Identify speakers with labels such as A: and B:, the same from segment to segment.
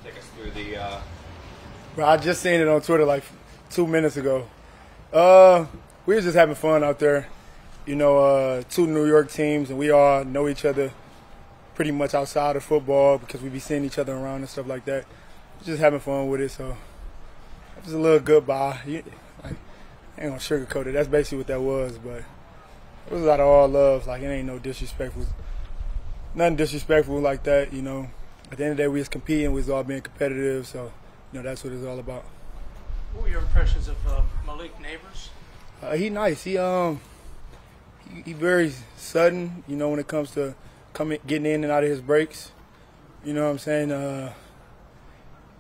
A: Take us through the.
B: Bro, I just seen it on Twitter like 2 minutes ago. We were just having fun out there. You know, two New York teams, and we all know each other pretty much outside of football because we be seeing each other around and stuff like that. Just having fun with it, so just a little goodbye. I ain't gonna sugarcoat it. That's basically what that was, but it was out of all love. Like, it ain't no disrespectful, nothing disrespectful like that. You know, at the end of the day, we was competing, we was all being competitive, so you know that's what it's all about.
C: What were your impressions of Malik Nabers?
B: He nice. He very sudden, you know, when it comes to getting in and out of his breaks. You know what I'm saying?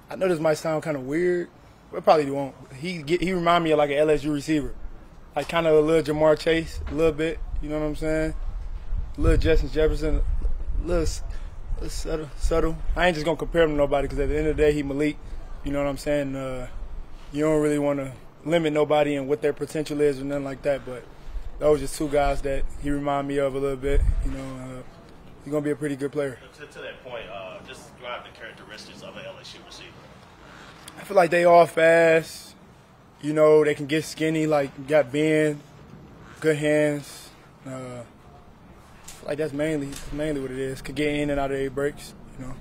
B: I know this might sound kind of weird, but it probably won't. He remind me of like an LSU receiver, like kind of a little Jamar Chase, a little bit. You know what I'm saying? A little Justin Jefferson, a little subtle. I ain't just gonna compare him to nobody because at the end of the day, he Malik. You know what I'm saying? You don't really want to limit nobody and what their potential is or nothing like that, but those just two guys that he remind me of a little bit. You know, he's going to be a pretty good player.
D: To that point, just describe the characteristics of an LSU receiver.
B: I feel like they all fast. You know, they can get skinny, like got bend, good hands. I feel like that's mainly what it is. Could get in and out of their breaks, you know.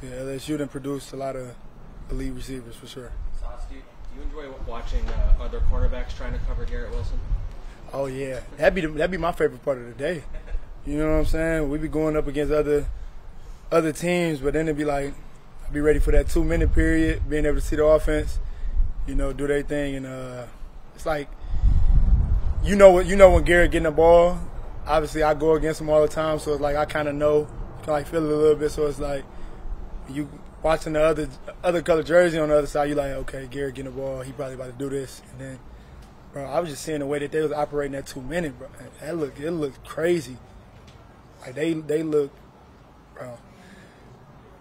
B: Yeah, LSU done produced a lot of elite receivers for sure.
A: Sauce, do you enjoy watching other cornerbacks trying to cover Garrett Wilson?
B: Oh yeah, that'd be my favorite part of the day. You know what I'm saying? We be going up against other teams, but then it'd be like I'd be ready for that 2-minute period, being able to see the offense, you know, do their thing, and it's like you know when Garrett getting the ball. Obviously, I go against him all the time, so it's like I kind of know, like feel it a little bit. So it's like you watching the other color jersey on the other side, you like, okay, Garrett getting the ball, he probably about to do this, and then. Bro, I was just seeing the way that they was operating that 2-minute, bro. It looked crazy. Like they look, bro.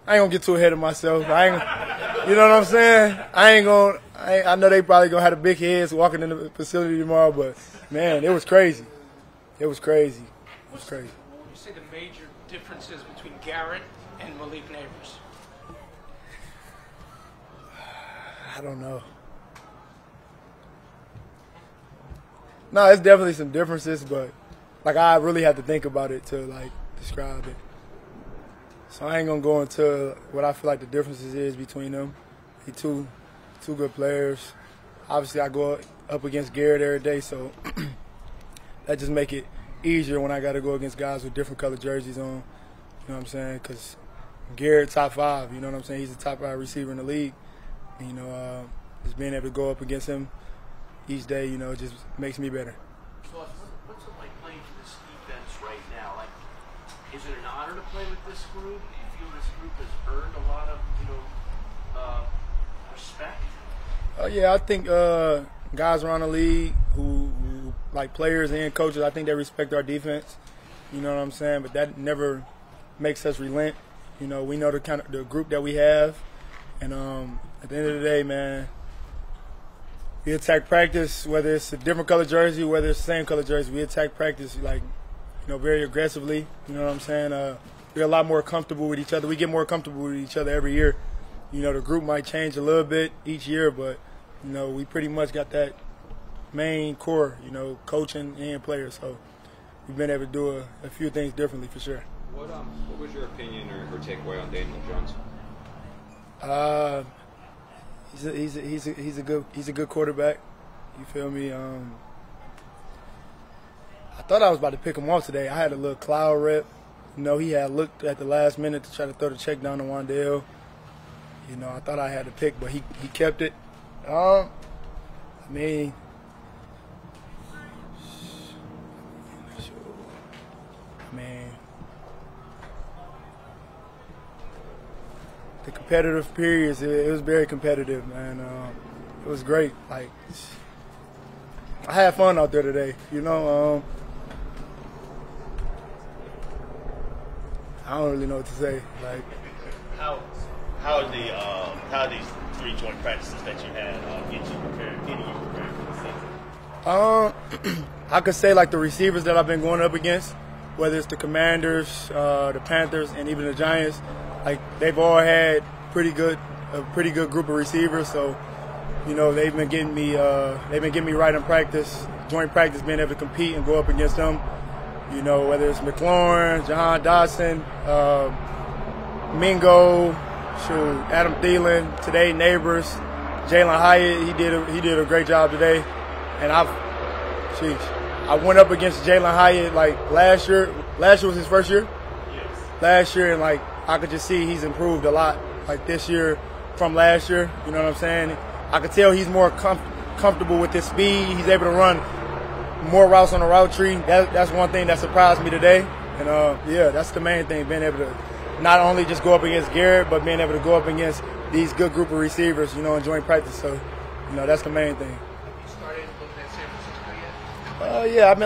B: I ain't gonna get too ahead of myself. You know what I'm saying? I know they probably gonna have the big heads walking in the facility tomorrow, but man, it was crazy. It was crazy. It was crazy.
C: What would you say the major differences between Garrett and Malik Nabers?
B: I don't know. No, it's definitely some differences, but like I really have to think about it to like describe it. So I ain't gonna go into what I feel like the differences is between them. They two good players. Obviously, I go up against Garrett every day, so that just make it easier when I got to go against guys with different color jerseys on. You know what I'm saying? Because Garrett top 5. You know what I'm saying? He's the top 5 receiver in the league. And, you know, just being able to go up against him each day, you know, just makes me better.
E: So what's it like playing for this defense right now? Like, is it an honor to play with this group? Do you feel this group has earned a lot of, respect?
B: Yeah, I think guys around the league who like players and coaches, I think they respect our defense. You know what I'm saying? But that never makes us relent. You know, we know the group that we have, and at the end of the day, man. We attack practice, whether it's a different color jersey, whether it's the same color jersey. We attack practice, like, you know, very aggressively. You know what I'm saying? We're a lot more comfortable with each other. We get more comfortable with each other every year. You know, the group might change a little bit each year, but, you know, we pretty much got that main core, you know, coaching and players. So we've been able to do a few things differently for sure.
A: What was your opinion or takeaway on Daniel Jones?
B: He's a good quarterback. You feel me? I thought I was about to pick him off today. I had a little cloud rep. You know, he had looked at the last minute to try to throw the check down to Wandale. You know, I thought I had to pick, but he kept it. I mean, the competitive periods, it was very competitive, man. It was great. Like, I had fun out there today, you know. I don't really know what to say. Like,
D: how these 3 joint practices that you had getting you prepared for the season?
B: I could say like the receivers that I've been going up against, whether it's the Commanders, the Panthers, and even the Giants, like they've all had pretty good group of receivers. So, you know, they've been getting me right in practice, joint practice, being able to compete and go up against them. You know, whether it's McLaurin, Jahan Dodson, Mingo, Adam Thielen, today Nabers, Jalen Hyatt. He did a great job today, and I went up against Jalen Hyatt like last year. Last year was his first year.
D: Yes.
B: Last year, and like I could just see he's improved a lot. Like this year from last year, you know what I'm saying? I could tell he's more comfortable with his speed. He's able to run more routes on the route tree. That's one thing that surprised me today. And yeah, that's the main thing, being able to not only just go up against Garrett, but being able to go up against these good group of receivers, you know, in joint practice. So, you know, that's the main thing.
C: You started looking at San Francisco yet?
B: Yeah, I've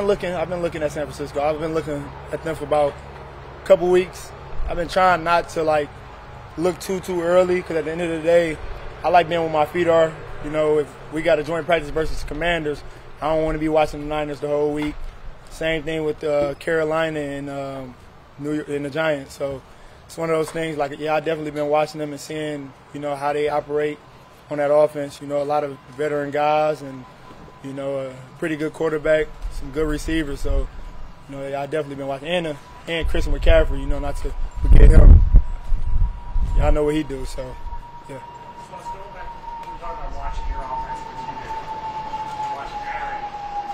B: been looking at San Francisco. I've been looking at them for about a couple weeks. I've been trying not to like look too early, because at the end of the day, I like being where my feet are. You know, if we got a joint practice versus Commanders, I don't want to be watching the Niners the whole week. Same thing with Carolina and New York and the Giants. So it's one of those things. Like, yeah, I definitely been watching them and seeing, you know, how they operate on that offense. You know, a lot of veteran guys and, you know, a pretty good quarterback, some good receivers. So, you know, I definitely been watching. And Christian McCaffrey, you know, not to forget him. Y'all know what he do. So, yeah.
C: So let's go back. You were talking about watching your offense with you and watching Aaron.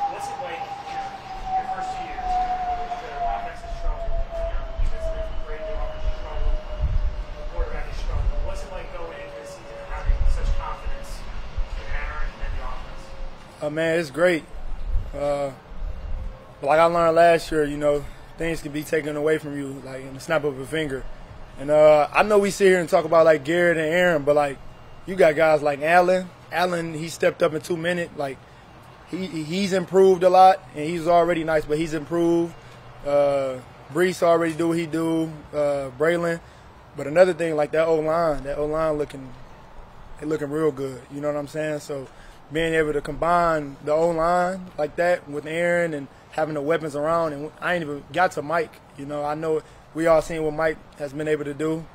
C: What's it like, you know, your first 2 years? The offense has struggled. You know, the defense has been great. The offense has struggled. The quarterback has struggled. What's it like going into this season and having such confidence in Aaron and the offense?
B: Man, it's great. Like I learned last year, you know, things can be taken away from you, like in the snap of a finger. And I know we sit here and talk about like Garrett and Aaron, but like you got guys like Allen. Allen, he stepped up in 2 minutes. Like he's improved a lot, and he's already nice, but he's improved. Brees already do what he do. Braylon. But another thing, like that O-line looking real good. You know what I'm saying? So being able to combine the O-line like that with Aaron and having the weapons around, and I ain't even got to Mike. You know, I know we all seen what Mike has been able to do.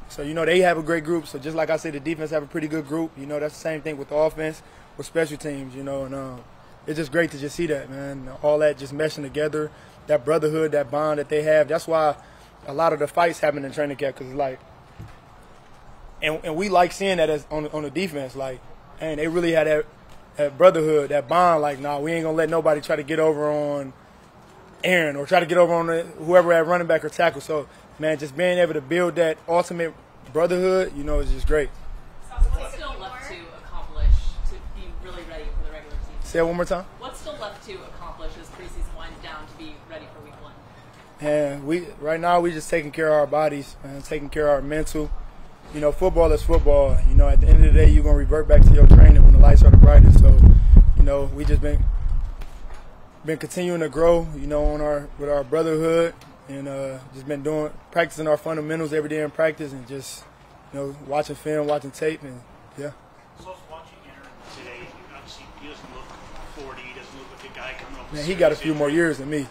B: So, you know, they have a great group. So just like I said, the defense have a pretty good group. You know, that's the same thing with the offense, with special teams, you know. And it's just great to just see that, man. All that just meshing together, that brotherhood, that bond that they have. That's why a lot of the fights happen in training camp, because it's like, and we like seeing that as on the defense. Like, and they really had that brotherhood, that bond. Like, nah, we ain't going to let nobody try to get over on Aaron or try to get over on whoever at running back or tackle. So, man, just being able to build that ultimate brotherhood, you know, is just great.
F: What's still left to accomplish to be really ready for the regular season?
B: Say it one more time.
F: What's still left to accomplish as preseason winds down to be ready for week 1?
B: And right now we just taking care of our bodies, man, taking care of our mental. You know, football is football. You know, at the end of the day, you're gonna revert back to your training when the lights are the brightest. So, you know, we just been continuing to grow, you know, with our brotherhood, and just been practicing our fundamentals every day in practice, and just, you know, watching film, watching tape, and yeah.
D: So watching Aaron today, obviously he doesn't look 40, he doesn't look like a guy coming up.
B: Man, he got a few more years than me.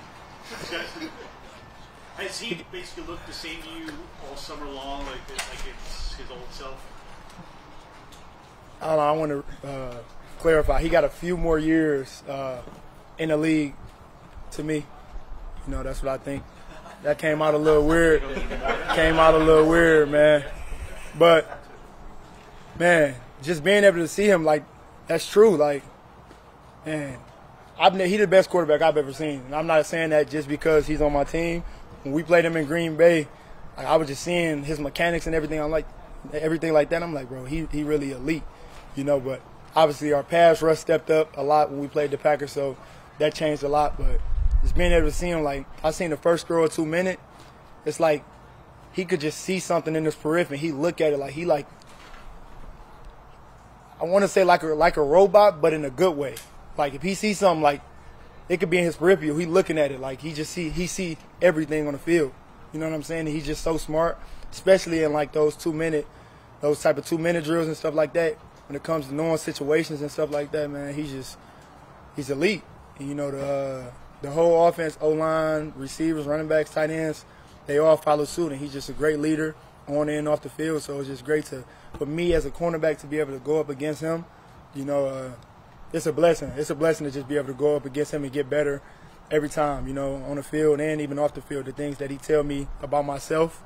D: Has he basically looked the same to you all summer long, like it's his old self?
B: I don't know, I want to clarify. He got a few more years in the league to me. You know, that's what I think. That came out a little weird. Man. But, man, just being able to see him, like, that's true. Like, man, he's the best quarterback I've ever seen. And I'm not saying that just because he's on my team. When we played him in Green Bay, like, I was just seeing his mechanics and everything. I'm like, everything like that. I'm like, bro, he really elite, you know. But obviously our pass rush stepped up a lot when we played the Packers, so that changed a lot. But just being able to see him, like, I seen the first throw of 2 minutes, it's like he could just see something in his periphery. He look at it like I want to say like a robot, but in a good way. Like if he sees something, like it could be in his peripheral, he looking at it like he see everything on the field. You know what I'm saying? And he's just so smart, especially in like those type of 2 minute drills and stuff like that. When it comes to knowing situations and stuff like that, man, he's elite. And, you know, the whole offense, O-line, receivers, running backs, tight ends, they all follow suit, and he's just a great leader. on and off the field. So it's just great for me as a cornerback to be able to go up against him. You know, it's a blessing. It's a blessing to just be able to go up against him and get better every time, you know, on the field and even off the field, the things that he tell me about myself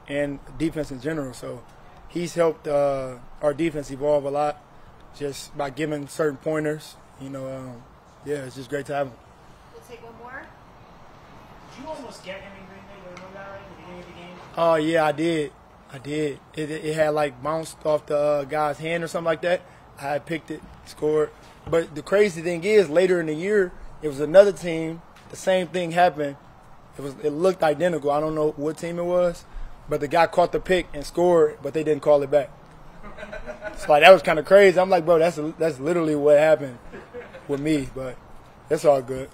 B: and defense in general. So he's helped our defense evolve a lot just by giving certain pointers. You know, yeah, it's just great to have him.
G: We'll take one more.
C: Did you almost get him in Green Bay? Do you remember that right at the beginning of the game?
B: Oh, yeah, I did. It had, like, bounced off the guy's hand or something like that. I had picked it, scored. But the crazy thing is, later in the year, it was another team. The same thing happened. It looked identical. I don't know what team it was, but the guy caught the pick and scored, but they didn't call it back. So, like, that was kind of crazy. I'm like, bro, that's literally what happened with me, but that's all good.